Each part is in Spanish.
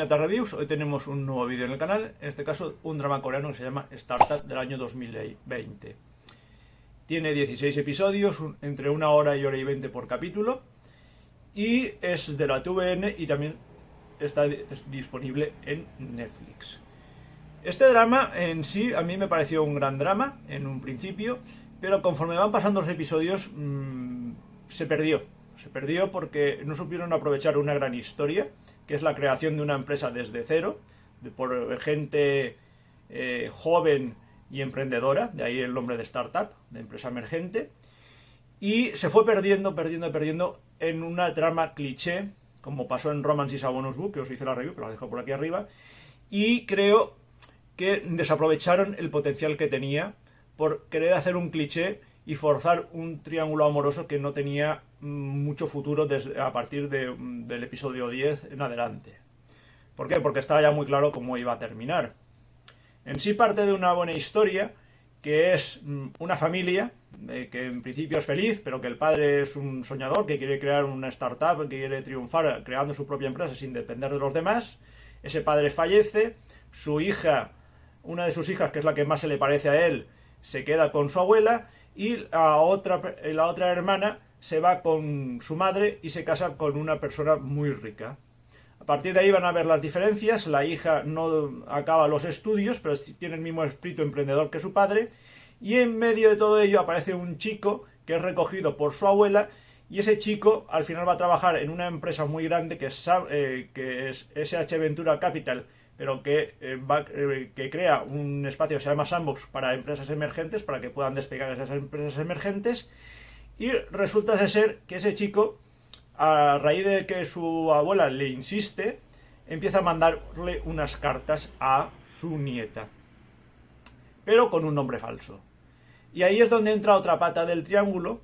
Meta Reviews. Hoy tenemos un nuevo vídeo en el canal, en este caso un drama coreano que se llama Startup del año 2020. Tiene 16 episodios, entre 1 hora y 1 hora y 20 por capítulo, y es de la TVN y también está disponible en Netflix. Este drama en sí a mí me pareció un gran drama en un principio, pero conforme van pasando los episodios se perdió porque no supieron aprovechar una gran historia, que es la creación de una empresa desde cero, por gente joven y emprendedora, de ahí el nombre de startup, de empresa emergente, y se fue perdiendo en una trama cliché, como pasó en Romance is a Bonus Book, que os hice la review, que la dejo por aquí arriba, y creo que desaprovecharon el potencial que tenía por querer hacer un cliché y forzar un triángulo amoroso que no tenía mucho futuro a partir del episodio 10 en adelante. ¿Por qué? Porque estaba ya muy claro cómo iba a terminar. En sí parte de una buena historia, que es una familia que en principio es feliz, pero que el padre es un soñador, que quiere crear una startup, que quiere triunfar creando su propia empresa sin depender de los demás. Ese padre fallece, su hija, una de sus hijas, que es la que más se le parece a él, se queda con su abuela, y la otra hermana se va con su madre y se casa con una persona muy rica. A partir de ahí van a ver las diferencias. La hija no acaba los estudios, pero tiene el mismo espíritu emprendedor que su padre, y en medio de todo ello aparece un chico que es recogido por su abuela, y ese chico al final va a trabajar en una empresa muy grande que es SH Ventura Capital, pero que crea un espacio que se llama Sandbox para empresas emergentes, para que puedan despegar esas empresas emergentes. Y resulta ser que ese chico, a raíz de que su abuela le insiste, empieza a mandarle unas cartas a su nieta, pero con un nombre falso. Y ahí es donde entra otra pata del triángulo,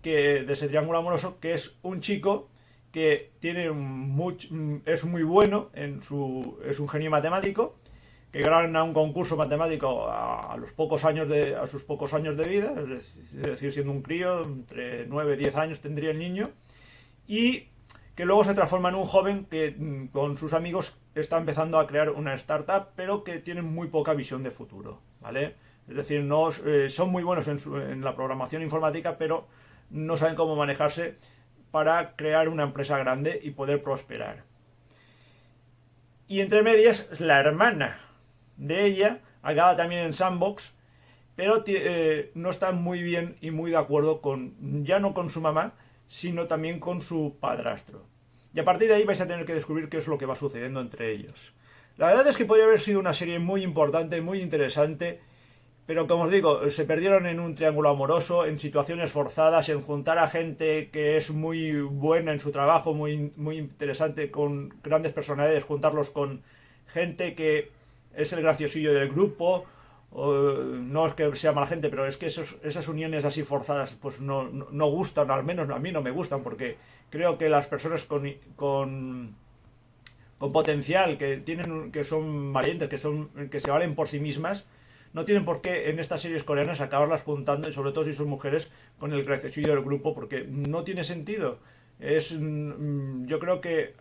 de ese triángulo amoroso, que es un chico que es muy bueno, es un genio matemático, que gana un concurso matemático a sus pocos años de vida, es decir, siendo un crío, entre 9 y 10 años tendría el niño, y que luego se transforma en un joven que con sus amigos está empezando a crear una startup, pero que tiene muy poca visión de futuro, ¿vale? Es decir, son muy buenos en la programación informática, pero no saben cómo manejarse para crear una empresa grande y poder prosperar. Y entre medias, la hermana de ella acaba también en Sandbox, pero no está muy bien y muy de acuerdo ya no con su mamá, sino también con su padrastro. Y a partir de ahí vais a tener que descubrir qué es lo que va sucediendo entre ellos. La verdad es que podría haber sido una serie muy importante, muy interesante, pero como os digo, se perdieron en un triángulo amoroso, en situaciones forzadas, en juntar a gente que es muy buena en su trabajo, muy interesante, con grandes personalidades, juntarlos con gente que es el graciosillo del grupo. No es que sea mala gente, pero es que esas uniones así forzadas pues no gustan, al menos a mí no me gustan, porque creo que las personas con potencial, que son valientes, que se valen por sí mismas, no tienen por qué en estas series coreanas acabarlas juntando, y sobre todo si son mujeres, con el graciosillo del grupo, porque no tiene sentido. Yo creo que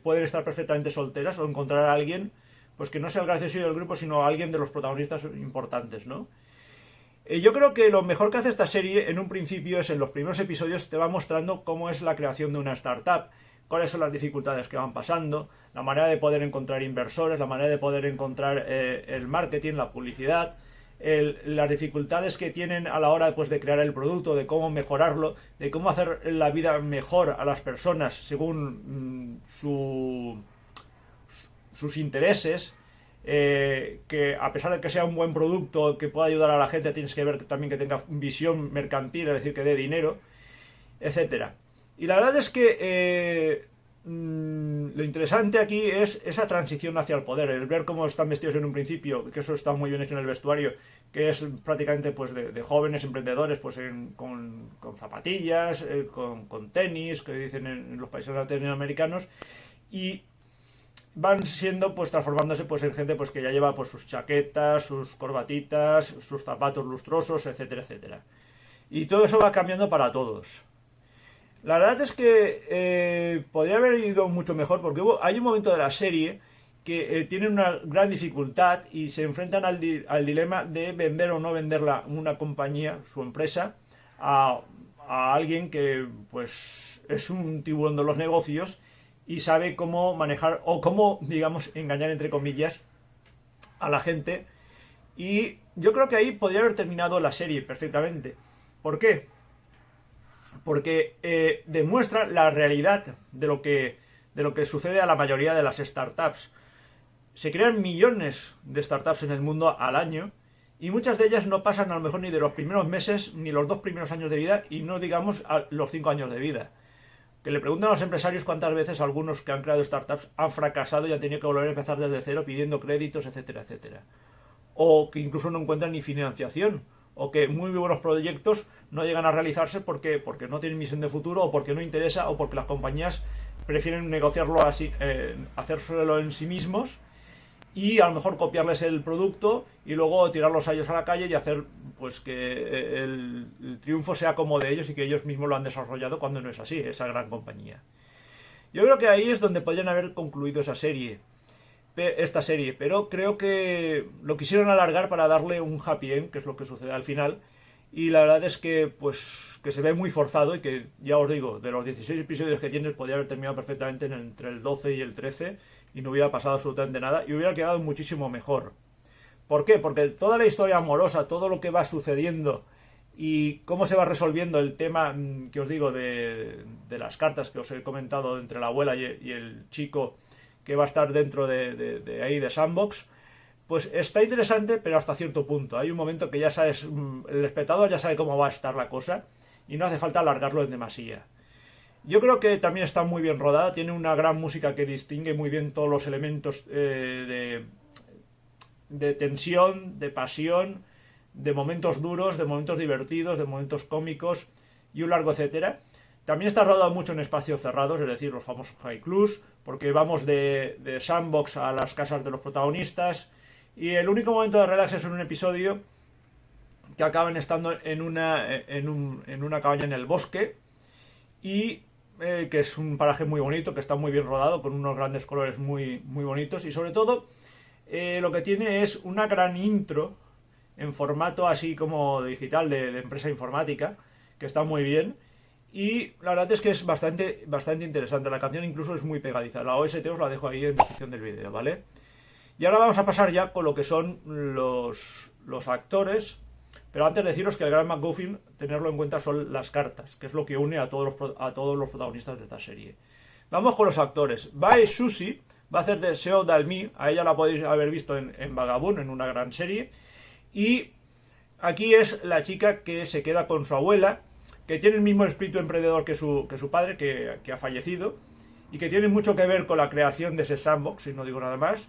pueden estar perfectamente solteras o encontrar a alguien pues que no sea el graciosillo del grupo, sino a alguien de los protagonistas importantes, ¿no? Yo creo que lo mejor que hace esta serie en un principio es, en los primeros episodios te va mostrando cómo es la creación de una startup, cuáles son las dificultades que van pasando, la manera de poder encontrar inversores, la manera de poder encontrar el marketing, la publicidad, las dificultades que tienen a la hora pues, de crear el producto, de cómo mejorarlo, de cómo hacer la vida mejor a las personas según sus intereses, que a pesar de que sea un buen producto que pueda ayudar a la gente, tienes que ver también que tenga visión mercantil, es decir, que dé dinero, etcétera. Y la verdad es que lo interesante aquí es esa transición hacia el poder, el ver cómo están vestidos en un principio, que eso está muy bien hecho en el vestuario, que es prácticamente pues de jóvenes emprendedores pues con zapatillas, con tenis, que dicen en los países latinoamericanos, y van siendo pues transformándose pues en gente pues que ya lleva pues sus chaquetas, sus corbatitas, sus zapatos lustrosos, etcétera, etcétera. Y todo eso va cambiando para todos. La verdad es que podría haber ido mucho mejor, porque hay un momento de la serie que tienen una gran dificultad y se enfrentan al dilema de vender o no vender una compañía, su empresa, a alguien que pues es un tiburón de los negocios y sabe cómo manejar o cómo, digamos, engañar entre comillas a la gente. Y yo creo que ahí podría haber terminado la serie perfectamente. ¿Por qué? Porque demuestra la realidad de lo que sucede a la mayoría de las startups. Se crean millones de startups en el mundo al año y muchas de ellas no pasan a lo mejor ni de los primeros meses ni los 2 primeros años de vida y no digamos los 5 años de vida. Que le preguntan a los empresarios cuántas veces algunos que han creado startups han fracasado y han tenido que volver a empezar desde cero pidiendo créditos, etcétera, etcétera. O que incluso no encuentran ni financiación. O que muy buenos proyectos no llegan a realizarse porque no tienen misión de futuro o porque no interesa o porque las compañías prefieren negociarlo así, hacérselo en sí mismos y a lo mejor copiarles el producto y luego tirarlos a ellos a la calle y hacer pues que el triunfo sea como de ellos y que ellos mismos lo han desarrollado cuando no es así, esa gran compañía. Yo creo que ahí es donde podrían haber concluido esta serie, pero creo que lo quisieron alargar para darle un happy end, que es lo que sucede al final, y la verdad es que pues que se ve muy forzado y que ya os digo, de los 16 episodios que tienes podría haber terminado perfectamente entre el 12 y el 13 y no hubiera pasado absolutamente nada y hubiera quedado muchísimo mejor. ¿Por qué? Porque toda la historia amorosa, todo lo que va sucediendo y cómo se va resolviendo el tema que os digo de las cartas que os he comentado entre la abuela y el chico que va a estar dentro de ahí de Sandbox, pues está interesante, pero hasta cierto punto. Hay un momento que ya sabes, el espectador ya sabe cómo va a estar la cosa y no hace falta alargarlo en demasía. Yo creo que también está muy bien rodada, tiene una gran música que distingue muy bien todos los elementos de tensión, de pasión, de momentos duros, de momentos divertidos, de momentos cómicos y un largo etcétera. También está rodado mucho en espacios cerrados, es decir, los famosos high clubs, porque vamos de Sandbox a las casas de los protagonistas y el único momento de relax es en un episodio que acaban estando en una cabaña en el bosque y que es un paraje muy bonito, que está muy bien rodado, con unos grandes colores muy, muy bonitos y sobre todo lo que tiene es una gran intro en formato así como digital de empresa informática, que está muy bien y la verdad es que es bastante, bastante interesante. La canción incluso es muy pegadiza. La OST os la dejo ahí en la descripción del vídeo, ¿vale? Y ahora vamos a pasar ya con lo que son los actores. Pero antes deciros que el gran MacGuffin, tenerlo en cuenta, son las cartas, que es lo que une a todos los protagonistas de esta serie. Vamos con los actores. Bae Suzy va a hacer de Seo Dalmi, a ella la podéis haber visto en Vagabond, en una gran serie. Y aquí es la chica que se queda con su abuela, que tiene el mismo espíritu emprendedor que su padre, que ha fallecido, y que tiene mucho que ver con la creación de ese sandbox, si no digo nada más,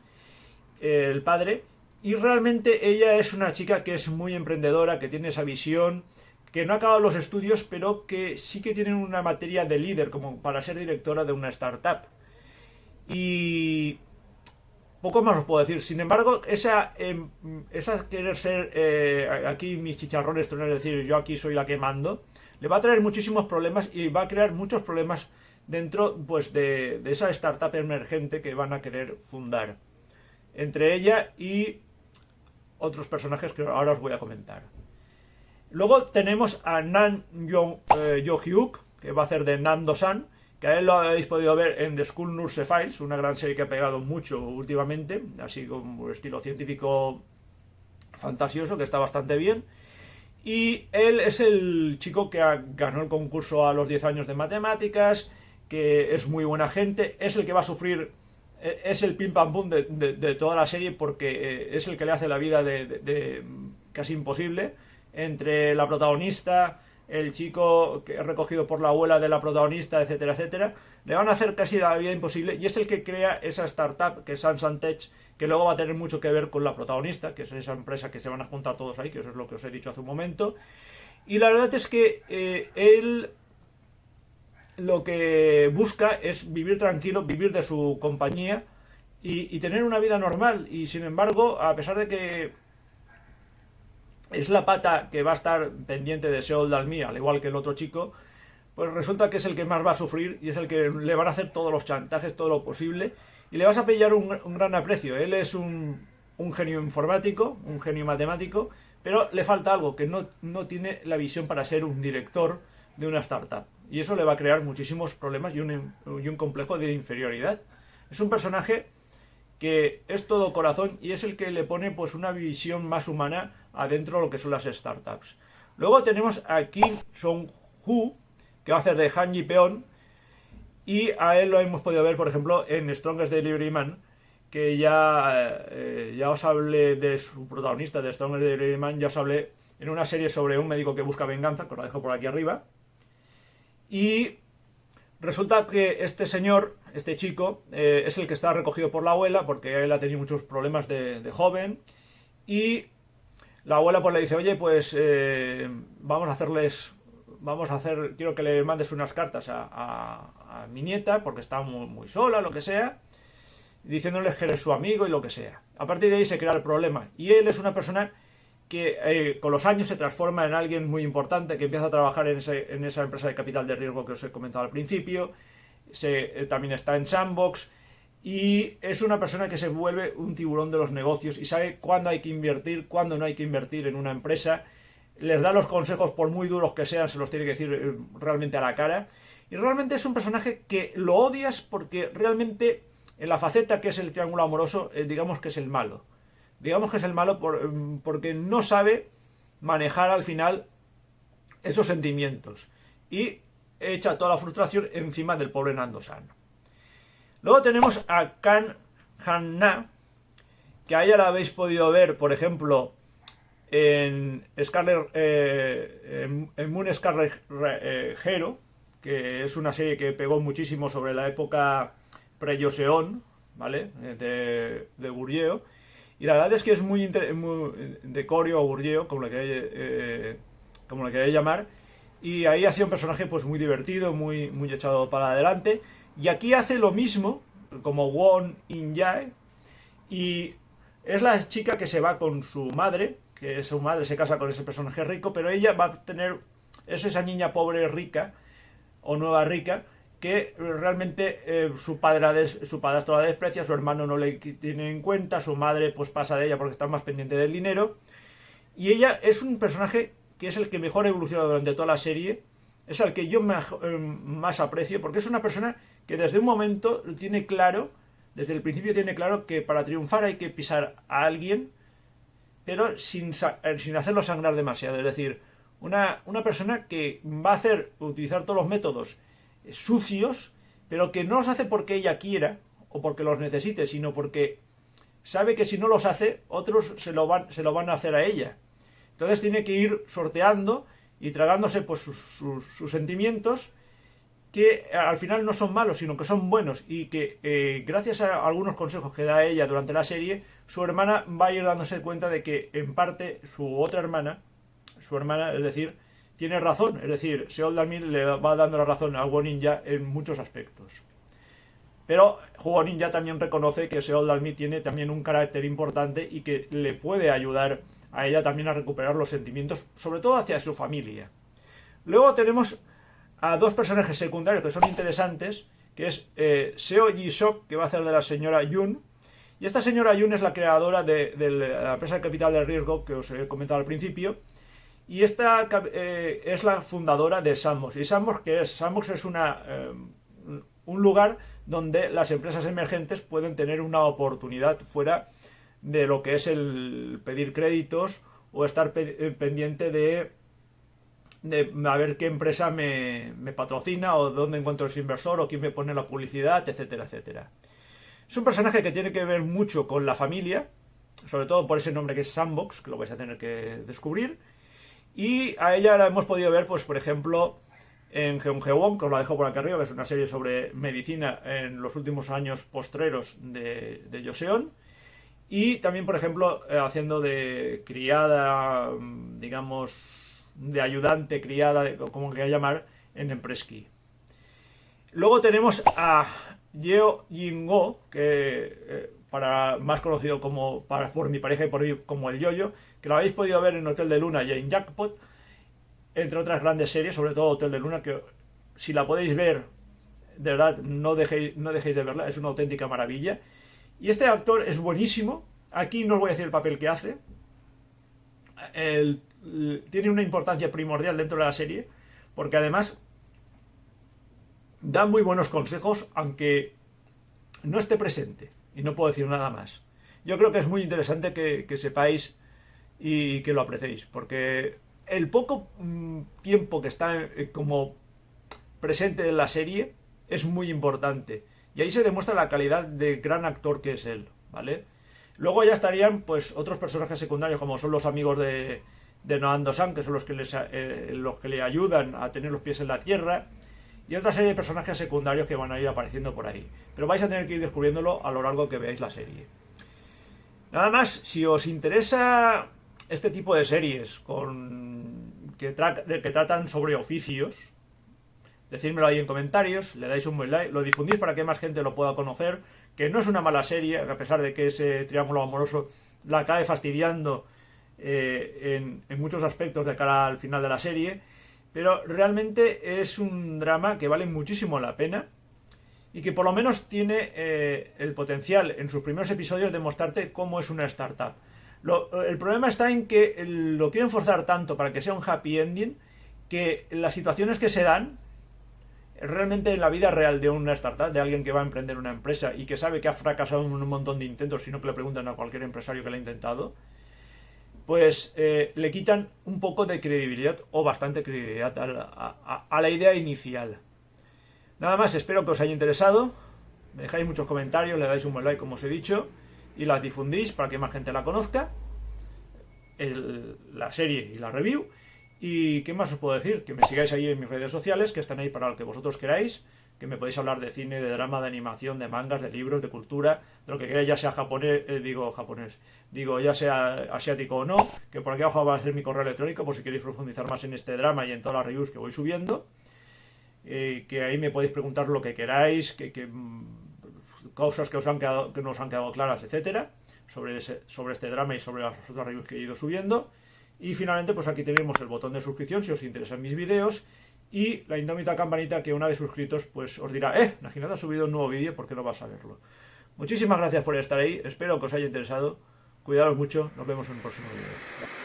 el padre. Y realmente ella es una chica que es muy emprendedora, que tiene esa visión, que no ha acabado los estudios, pero que sí que tiene una materia de líder, como para ser directora de una startup. Y poco más os puedo decir. Sin embargo, esa querer ser aquí mis chicharrones, es decir, yo aquí soy la que mando, le va a traer muchísimos problemas y va a crear muchos problemas dentro pues de esa startup emergente que van a querer fundar. Entre ella y otros personajes que ahora os voy a comentar. Luego tenemos a Nam Yo-hyuk, que va a hacer de Nando-san, que a él lo habéis podido ver en The School Nurse Files, una gran serie que ha pegado mucho últimamente, así como estilo científico fantasioso, que está bastante bien. Y él es el chico que ganó el concurso a los 10 años de matemáticas, que es muy buena gente, es el que va a sufrir, es el pim pam pum de toda la serie porque es el que le hace la vida de casi imposible entre la protagonista, el chico que es recogido por la abuela de la protagonista, etcétera, etcétera. Le van a hacer casi la vida imposible y es el que crea esa startup que es Sansan Tech, que luego va a tener mucho que ver con la protagonista, que es esa empresa que se van a juntar todos ahí, que eso es lo que os he dicho hace un momento. Y la verdad es que él lo que busca es vivir tranquilo, vivir de su compañía y tener una vida normal. Y sin embargo, a pesar de que es la pata que va a estar pendiente de Seo Dalmi, al igual que el otro chico, pues resulta que es el que más va a sufrir y es el que le van a hacer todos los chantajes, todo lo posible. y le vas a pillar un gran aprecio. Él es un genio informático, un genio matemático, pero le falta algo, que no tiene la visión para ser un director de una startup. Y eso le va a crear muchísimos problemas y un complejo de inferioridad. Es un personaje que es todo corazón y es el que le pone pues una visión más humana adentro de lo que son las startups. Luego tenemos a Kim Song-Hu, que va a hacer de Han Ji-peon, y a él lo hemos podido ver, por ejemplo, en Strongest Delivery Man, que ya os hablé de su protagonista de Strongest Delivery Man, ya os hablé en una serie sobre un médico que busca venganza, que os la dejo por aquí arriba. Y resulta que este señor, este chico, es el que está recogido por la abuela, porque él ha tenido muchos problemas de joven, y la abuela pues le dice, oye, pues quiero que le mandes unas cartas a mi nieta, porque está muy, muy sola, lo que sea, diciéndoles que eres su amigo y lo que sea. A partir de ahí se crea el problema, y él es una persona que con los años se transforma en alguien muy importante, que empieza a trabajar en esa empresa de capital de riesgo que os he comentado al principio, también está en Sandbox, y es una persona que se vuelve un tiburón de los negocios y sabe cuándo hay que invertir, cuándo no hay que invertir en una empresa, les da los consejos, por muy duros que sean, se los tiene que decir realmente a la cara, y realmente es un personaje que lo odias porque realmente en la faceta que es el triángulo amoroso, digamos que es el malo. Digamos que es el malo porque no sabe manejar al final esos sentimientos y echa toda la frustración encima del pobre Nando-san. Luego tenemos a Kan Han-na, que a ella la habéis podido ver, por ejemplo, en Moon Scarlet Hero, que es una serie que pegó muchísimo sobre la época pre-Joseon, ¿vale? De Gurjeo. Y la verdad es que es muy de Koryo o Gurjeo, como le queréis llamar. Y ahí hacía un personaje pues muy divertido, muy echado para adelante. Y aquí hace lo mismo, como Won In-jae. Y es la chica que se va con su madre, que su madre se casa con ese personaje rico, pero ella va a tener, es esa niña pobre rica, o nueva rica, que realmente su padrastro la desprecia, su hermano no le tiene en cuenta, su madre pues pasa de ella porque está más pendiente del dinero, y ella es un personaje que es el que mejor evoluciona durante toda la serie, es el que yo más aprecio, porque es una persona que desde un momento tiene claro, desde el principio tiene claro que para triunfar hay que pisar a alguien, pero sin hacerlo sangrar demasiado, es decir, una persona que va a utilizar todos los métodos sucios, pero que no los hace porque ella quiera o porque los necesite, sino porque sabe que si no los hace, otros se lo van a hacer a ella. Entonces tiene que ir sorteando y tragándose pues sus sentimientos, que al final no son malos, sino que son buenos, y que gracias a algunos consejos que da ella durante la serie, su hermana va a ir dándose cuenta de que en parte su otra hermana, es decir, tiene razón, es decir, Seol Dalmin le va dando la razón a Hugo Ninja en muchos aspectos. Pero Hugo Ninja también reconoce que Seol Dalmin tiene también un carácter importante y que le puede ayudar a ella también a recuperar los sentimientos, sobre todo hacia su familia. Luego tenemos a dos personajes secundarios que son interesantes, que es Seo Ji-sok, que va a hacer de la señora Yun, y esta señora Yun es la creadora de la empresa de capital de riesgo que os he comentado al principio. Y esta es la fundadora de Sandbox. ¿Y Sandbox qué es? Sandbox es un lugar donde las empresas emergentes pueden tener una oportunidad fuera de lo que es el pedir créditos o estar pendiente de a ver qué empresa me patrocina o dónde encuentro ese inversor o quién me pone la publicidad, etcétera, etcétera. Es un personaje que tiene que ver mucho con la familia, sobre todo por ese nombre que es Sandbox, que lo vais a tener que descubrir. Y a ella la hemos podido ver, pues por ejemplo, en Geonggewon, que os la dejo por aquí arriba, que es una serie sobre medicina en los últimos años postreros de Joseon. Y también, por ejemplo, haciendo de criada, digamos, de ayudante, criada, como queráis llamar, en Empreski. Luego tenemos a Yeo Jin-go, que más conocido por mi pareja y por mí como el Yoyo, que lo habéis podido ver en Hotel de Luna y en Jackpot, entre otras grandes series, sobre todo Hotel de Luna, que si la podéis ver De verdad, no dejéis de verla, es una auténtica maravilla. Y este actor es buenísimo. Aquí no os voy a decir el papel que hace. Tiene una importancia primordial dentro de la serie, porque además da muy buenos consejos, aunque no esté presente. Y no puedo decir nada más. Yo creo que es muy interesante que sepáis y que lo apreciéis, porque el poco tiempo que está como presente en la serie es muy importante. Y ahí se demuestra la calidad de gran actor que es él, ¿vale? Luego ya estarían pues otros personajes secundarios, como son los amigos de Noando-san, que son los los que le ayudan a tener los pies en la tierra, y otra serie de personajes secundarios que van a ir apareciendo por ahí. Pero vais a tener que ir descubriéndolo a lo largo que veáis la serie. Nada más, si os interesa este tipo de series que tratan sobre oficios, decídmelo ahí en comentarios, le dais un buen like, lo difundís para que más gente lo pueda conocer, que no es una mala serie, a pesar de que ese triángulo amoroso la acabe fastidiando en muchos aspectos de cara al final de la serie, pero realmente es un drama que vale muchísimo la pena y que por lo menos tiene el potencial en sus primeros episodios de mostrarte cómo es una startup. El problema está en que lo quieren forzar tanto para que sea un happy ending, que las situaciones que se dan realmente en la vida real de una startup, de alguien que va a emprender una empresa y que sabe que ha fracasado en un montón de intentos, sino que le preguntan a cualquier empresario que lo ha intentado, pues le quitan un poco de credibilidad o bastante credibilidad a la idea inicial. Nada más, espero que os haya interesado. Me dejáis muchos comentarios, le dais un buen like como os he dicho y la difundís para que más gente la conozca, la serie y la review. Y qué más os puedo decir, que me sigáis ahí en mis redes sociales, que están ahí para lo que vosotros queráis, que me podéis hablar de cine, de drama, de animación, de mangas, de libros, de cultura, de lo que queráis, ya sea ya sea asiático o no, que por aquí abajo va a ser mi correo electrónico por si queréis profundizar más en este drama y en todas las reviews que voy subiendo, que ahí me podéis preguntar lo que queráis, cosas que no os han quedado claras, etcétera, sobre este drama y sobre las otras reviews que he ido subiendo. Y finalmente, pues aquí tenemos el botón de suscripción si os interesan mis vídeos y la indómita campanita que una vez suscritos pues os dirá, Najinata ha subido un nuevo vídeo, ¿por qué no vas a verlo? Muchísimas gracias por estar ahí, espero que os haya interesado, cuidaos mucho, nos vemos en el próximo vídeo.